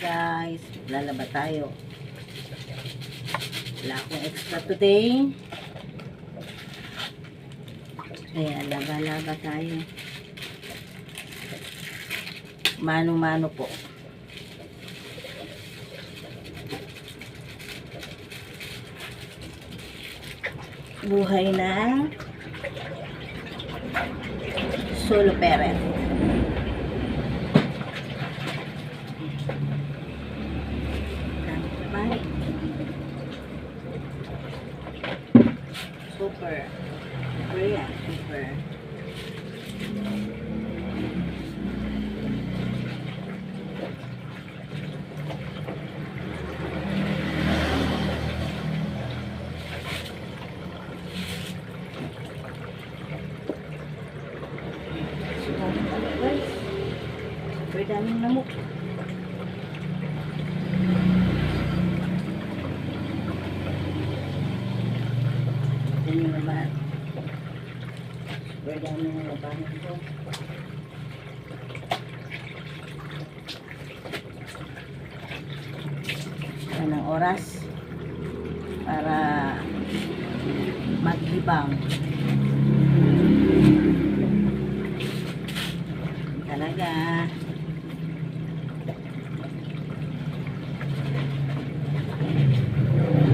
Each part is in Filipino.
guys, lalaba tayo. Wala akong extra today. Kaya laba-laba tayo. Mano-mano po. Buhay na solo parent. Bye. Super. Korea, super. Super daming lamok. Yan yung labahan. Super daming labahan ito. Yan ang oras para maglibang. Talaga.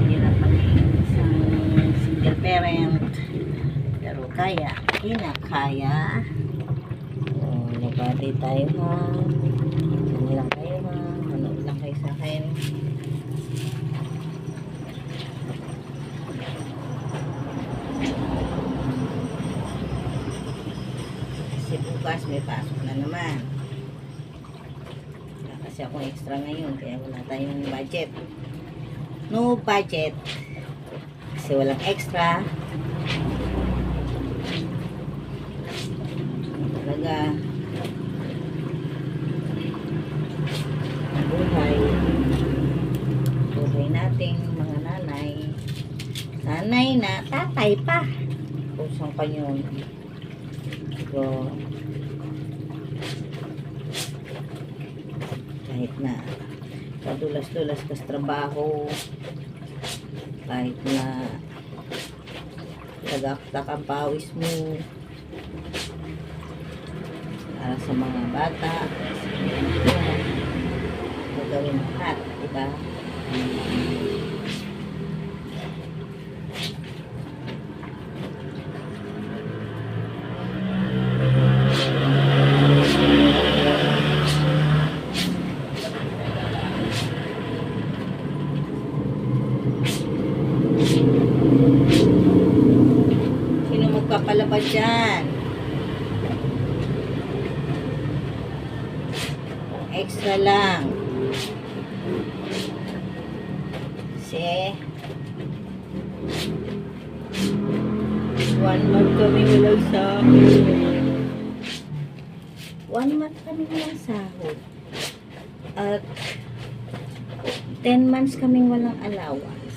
Hirap maging isang single parent. Pero kaya, kinakaya. Nabati tayo ha. Ano lang kayo ha. Manood lang kayo sa akin. Kasi bukas may pasok na naman. Wala kasi akong extra ngayon. Kaya wala tayong budget. No budget. Kasi walang extra. Talaga. Buhay. Buhay nating mga nanay. Nanay na tatay pa. Kusang pa yun. So, kahit na padulas-dulas ka sa trabaho, kahit na tagaktak ang pawis mo para sa mga bata, gagawin lahat, diba? Sino magpapalabas dyan? Extra lang. Kasi 1 month kami walang sahod. 1 month kami walang sahod. At 10 months kaming walang allowance.